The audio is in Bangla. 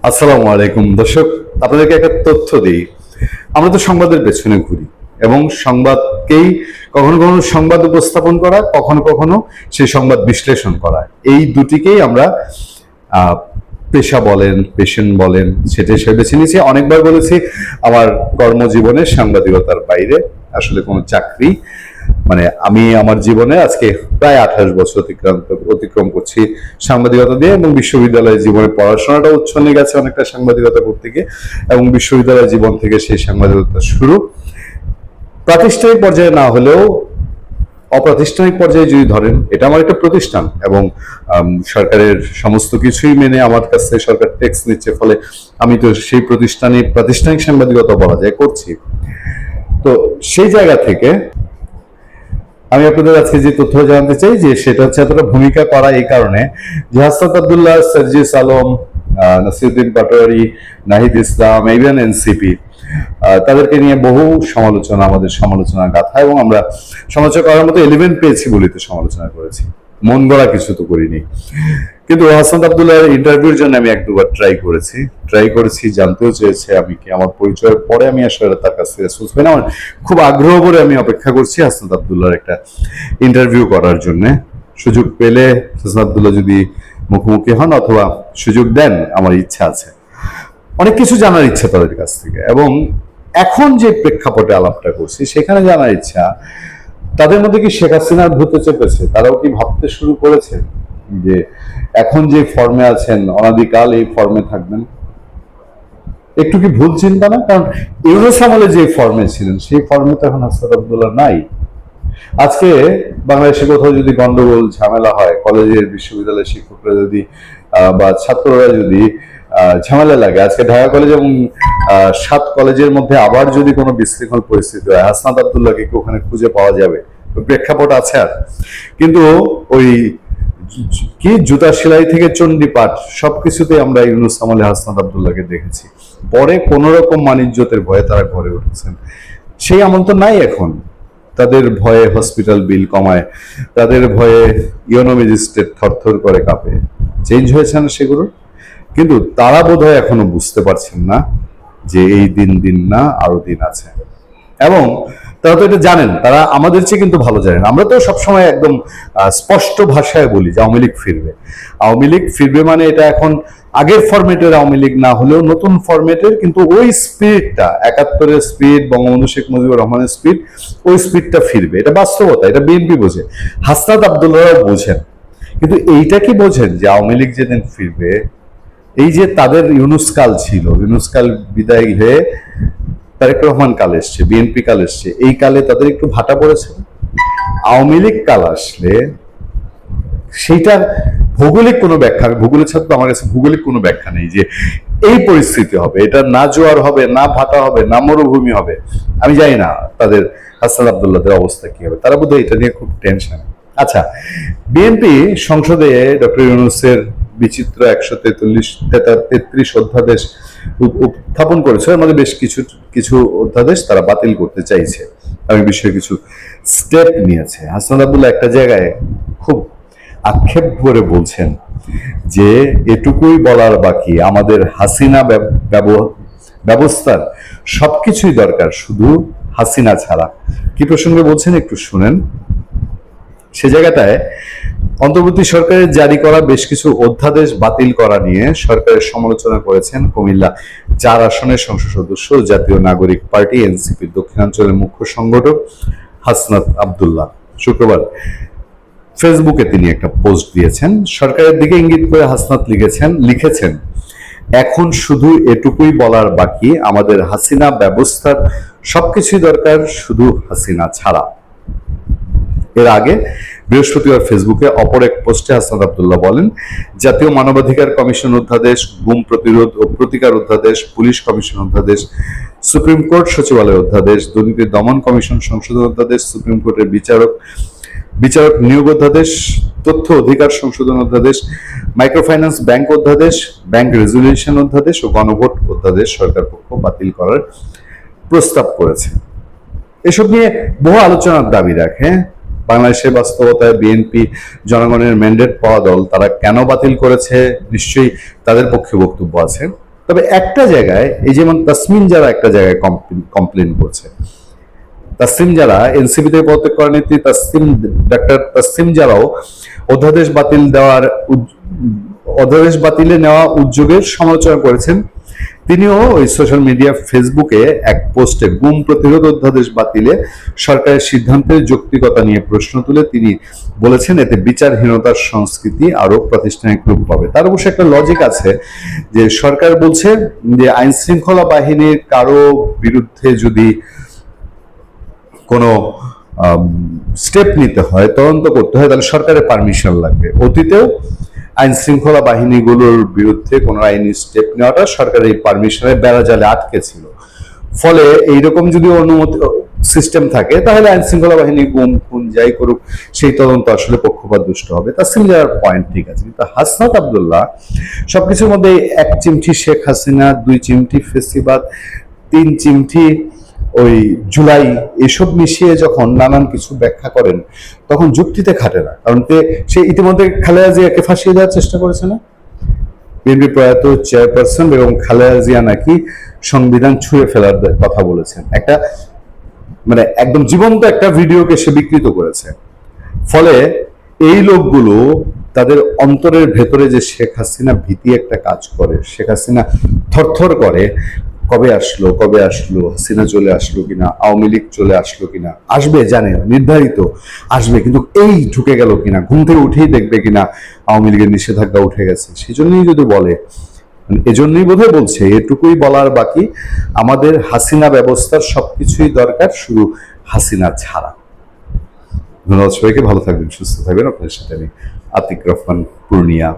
আসসালামু আলাইকুম দর্শক, আপনাদেরকে একটা তথ্য দিই। আমরা তো সংবাদের পেছনে ঘুরি এবং সংবাদকেই কখনো কখনো সংবাদ উপস্থাপন করা, কখনো কখনো সেই সংবাদ বিশ্লেষণ করা, এই দুটিকেই আমরা আহ, পেশা বলেন, পেশন বলেন, সেটাই সে বেছে নিয়েছি। অনেকবার বলেছি আমার কর্মজীবনে সাংবাদিকতার বাইরে আসলে কোনো চাকরি, মানে আমি আমার জীবনে আজকে প্রায় 28 বছর অতিক্রম করছি সাংবাদিকতা দিয়ে, এবং বিশ্ববিদ্যালয়ের জীবনে পড়াশোনাটা উচ্ছন্নে গেছে অনেকটা সাংবাদিকতা করতে গিয়ে, এবং বিশ্ববিদ্যালয় জীবন থেকে সেই সাংবাদিকতা শুরু। প্রাতিষ্ঠানিক পর্যায়ে না হলেও অপ্রাতিষ্ঠানিক পর্যায়ে যদি ধরেন, এটা আমার একটা প্রতিষ্ঠান এবং সরকারের সমস্ত কিছুই মেনে আমার কাছ থেকে সরকার ট্যাক্স নিচ্ছে, ফলে আমি তো সেই প্রাতিষ্ঠানিক সাংবাদিকতা বলা যায় করছি। তো সেই জায়গা থেকে আমি আপনাদের আজকে যে তথ্য জানতে চাই, যে সেটা হচ্ছে এতটা ভূমিকা করা এই কারণে যে হাসনাত আব্দুল্লাহ, সার্জিস আলম, নাসিরউদ্দিন পাটোয়ারি, নাহিদ ইসলাম, ইভেন এনসিপি, তাদেরকে নিয়ে বহু সমালোচনা, আমাদের সমালোচনা গাথা, এবং আমরা সমালোচনা করার মতো এলিমেন্ট পেয়েছি বলেই তো সমালোচনা করেছি, মন গড়া কিছু তো করিনি। কিন্তু হাসনাত আব্দুল্লাহর ইন্টারভিউর জন্য আমি এক দুবার ট্রাই করেছি, জানতেও চেয়েছে আমি কি, আমার পরিচয়ের পরে আমি আসলে তার কাছ থেকে রেসপন্স পাই না। আমার খুব আগ্রহ করে আমি অপেক্ষা করছি হাসনাত আব্দুল্লাহর একটা ইন্টারভিউ করার জন্য। সুযোগ পেলে হাসনাত আব্দুল্লাহ যদি মুখোমুখি হন অথবা সুযোগ দেন, আমার ইচ্ছা আছে, অনেক কিছু জানার ইচ্ছা তাদের কাছ থেকে। এবং এখন যে প্রেক্ষাপটে আলাপটা করছি সেখানে জানার ইচ্ছা, তাদের মধ্যে কি শেখ হাসিনার ভূতে চেপেছে? তারাও কি ভাবতে শুরু করেছে যে এখন যে ফর্মে আছেন অনাদিকাল এই ফর্মে থাকবেন? একটু কি ভুল চিন্তা না? কারণ ইউনুস আমলে যে ফর্মে ছিলেন সেই ফর্মে তো এখন হাসনাত আব্দুল্লাহ নাই। আজকে বাংলাদেশে কোথাও যদি গন্ডগোল ঝামেলা হয়, কলেজের বিশ্ববিদ্যালয়ের শিক্ষকরা যদি বা ছাত্ররা যদি ঝামেলা লাগে, আজকে ঢাকা কলেজ এবং 7 কলেজের মধ্যে আবার যদি কোনো বিশৃঙ্খল পরিস্থিতি হয়, হাসনাত আব্দুল্লাহকে কি ওখানে খুঁজে পাওয়া যাবে? প্রেক্ষাপট আছে। আর কিন্তু ওই কি জুতা সেলাই থেকে চণ্ডীপাঠ সবকিছুতে আমরা ইউনুস আমলে হাসনাত আব্দুল্লাহকে দেখেছি। পরে কোন রকম মানিজ্যতের ভয়ে তারা ঘরে উঠেছেন, সেই আমল তো নাই এখন। তাদের ভয়ে হসপিটাল বিল কমায়, তাদের ভয়ে ইউনো ম্যাজিস্ট্রেট থরথর করে কাঁপে। চেঞ্জ হয়েছে না সেগুলো? কিন্তু তারা বোধহয় এখনো বুঝতে পারছেন না যে এই দিন না, আরো দিন আছে। এবং তারা তো এটা জানেন, তারা আমাদের চেয়ে কিন্তু ভালো জানেন। আমরা তো সবসময় একদম স্পষ্ট ভাষায় বলি যে আওয়ামী লীগ ফিরবে। আওয়ামী লীগ ফিরবে মানে এটা এখন আগের ফরম্যাটের আওয়ামী লীগ না হলেও নতুন ফরম্যাটের, কিন্তু ওই স্পিরিটটা, 71-এর স্পিরিট, বঙ্গবন্ধু শেখ মুজিবুর রহমানের স্পিরিট, ওই স্পিরিটটা ফিরবে। এটা বাস্তবতা, এটা বিএনপি বোঝে, হাসনাত আব্দুল্লাহরাও বোঝেন। কিন্তু এইটা কি বোঝেন যে আওয়ামী লীগ যেদিন ফিরবে, এই যে তাদের ইউনুস কাল ছিল, ইউনুস কাল বিদায় হয়ে তারেক রহমান কাল এসছে, বিএনপি কাল এসছে, এই কালে তাদের একটু ভাটা পড়েছে। আওয়ামী লীগ কাল আসলে সেইটার ভৌগোলিক কোনো ব্যাখ্যা, ভূগোলের ছাত্র আমার কাছে ভৌগোলিক কোনো ব্যাখ্যা নেই যে এই পরিস্থিতি হবে, এটা না জোয়ার হবে, না ভাটা হবে, না মরুভূমি হবে। আমি জানি না তাদের হাসান আব্দুল্লাহদের অবস্থা কি হবে, তারা বোধহয় এটা নিয়ে খুব টেনশন। আচ্ছা, বিএনপি সংসদে ডক্টর ইউনূসের বিচিত্র 133 অধ্যাদেশ উত্থাপন করেছে। এর মধ্যে বেশ কিছু কিছু অধ্যাদেশ তারা বাতিল করতে চাইছে, আমি বিষয়ে কিছু স্টেপ নিয়েছে। হাসান আব্দুল্লাহ একটা জায়গায় খুব আক্ষেপ করে বলছেন যে এটুকুই বলার বাকি, আমাদের হাসিনা ব্যবস্থার সবকিছুই দরকার, শুধু হাসিনা ছাড়া। কি প্রসঙ্গে বলছেন একটু শুনেন। সে জায়গাটায় অন্তর্বর্তী সরকারের জারি করা বেশ কিছু অধ্যাদেশ বাতিল করা নিয়ে সরকারের সমালোচনা করেছেন কুমিল্লা 4 আসনের সংসদ সদস্য, জাতীয় নাগরিক পার্টি এনসিপির দক্ষিণাঞ্চলের মুখ্য সংগঠক হাসনাত আব্দুল্লাহ। শুক্রবার ফেসবুকে তিনি একটা পোস্ট দিয়েছেন। সরকারের দিকে ইঙ্গিত করে হাসনাত লিখেছেন, এখন শুধু এটুকুই বলার বাকি, আমাদের হাসিনা ব্যবস্থার সবকিছুই দরকার, শুধু হাসিনা ছাড়া। এর আগে বৃহস্পতিবার ফেসবুকে অপর এক পোস্টে হাসনাত আব্দুল্লাহ বলেন, জাতীয় মানবাধিকার কমিশন অধ্যাদেশ, গুম প্রতিরোধ ও প্রতিকার অধ্যাদেশ, পুলিশ কমিশন অধ্যাদেশ, সুপ্রিম কোর্ট সচিবালয় অধ্যাদেশ, দুর্নীতি দমন কমিশন সংশোধন অধ্যাদেশ, সুপ্রিম কোর্টের বিচারক নিয়োগ অধ্যাদেশ, তথ্য অধিকার সংশোধন অধ্যাদেশ, মাইক্রোফাইন্যান্স ব্যাংক অধ্যাদেশ, ব্যাংক রেজুলেশন অধ্যাদেশ ও গণভোট অধ্যাদেশ সরকার পক্ষ বাতিল করার প্রস্তাব করেছে। এসব নিয়ে বহু আলোচনার দাবি রাখে। বাংলাদেশের বাস্তবতায় বিএনপি জনগণের ম্যান্ডেট পাওয়া দল, তারা কেন বাতিল করেছে নিশ্চয়ই তাদের পক্ষে বক্তব্য আছে। তবে একটা জায়গায়, এই যেমন তাসমিন যারা একটা জায়গায় কমপ্লেন করছে, তাসিম যারা এনসিপি থেকে পদত্যাগ করা নেত্রী ডাক্তার তাসিম যারাও অধ্যাদেশ বাতিল দেওয়ার অধ্যাদেশ বাতিলে নেওয়া উদ্যোগের সমালোচনা করেছেন, তিনিও ওই সোশ্যাল মিডিয়া ফেসবুকে এক পোস্টে গুম প্রতিরোধ অধ্যাদেশ বাতিলে সরকারের সিদ্ধান্তের যৌক্তিকতা নিয়ে প্রশ্ন তুলে তিনি বলেছেন এতে বিচারহীনতার সংস্কৃতি আরো প্রাতিষ্ঠানিক রূপ পাবে। তার অবশ্য একটা লজিক আছে যে সরকার বলছে যে আইন শৃঙ্খলা বাহিনীর কারো বিরুদ্ধে যদি কোনো স্টেপ নিতে হয়, তদন্ত করতে হয়, তাহলে সরকারের পারমিশন লাগবে। অতীতেও আইন শৃঙ্খলা বাহিনীগুলোর বিরুদ্ধে কোনো আইনি স্টেপ নেওয়াটা সরকারের এই পারমিশনের বেড়াজালে আটকে ছিল। ফলে এইরকম যদি অনুমতি সিস্টেম থাকে তাহলে আইন শৃঙ্খলা বাহিনী গুম খুন যাই করুক সেই তদন্ত আসলে পক্ষপাত দুষ্ট হবে। তাসলিম যাওয়ার পয়েন্ট ঠিক আছে, কিন্তু হাসনাত আব্দুল্লাহ সবকিছুর মধ্যে এক চিমটি শেখ হাসিনা, 2 চিমটি ফেসিবাদ, 3 চিমটি ওই জুলাই, এসব মিশিয়ে যখন নানান কিছু ব্যাখ্যা করেন তখন যুক্তিতে খাটে না। কারণ সে ইতিমধ্যে খালেদা জিয়াকে ফাঁসিয়ে দেওয়ার চেষ্টা করেছে না? বিএনপি প্রয়াত চেয়ারপারসন এবং খালেদা জিয়া নাকি সংবিধান ছুঁড়ে ফেলার কথা বলেছেন, একটা মানে একদম জীবন্ত একটা ভিডিওকে সে বিকৃত করেছে। ফলে এই লোকগুলো তাদের অন্তরের ভেতরে যে শেখ হাসিনা ভীতি একটা কাজ করে, শেখ হাসিনা থরথর করে, কবে আসলো কবে আসলো, হাসিনা চলে আসলো কিনা, আওয়ামী লীগ চলে আসলো কিনা, আসবে জানে নির্ধারিত আসবে, কিন্তু এই ঢুকে গেল কিনা, ঘুম থেকে উঠেই দেখবে কিনা আওয়ামী লীগের নিষেধাজ্ঞা উঠে গেছে। সেই জন্যই যদি বলে, এজন্যই বোধহয় বলছে, এটুকুই বলার বাকি, আমাদের হাসিনা ব্যবস্থার সবকিছুই দরকার, শুধু হাসিনা ছাড়া। ধন্যবাদ সবাইকে, ভালো থাকবেন, সুস্থ থাকবেন। আপনাদের সাথে আমি আতিক রহমান, পূর্ণিয়া।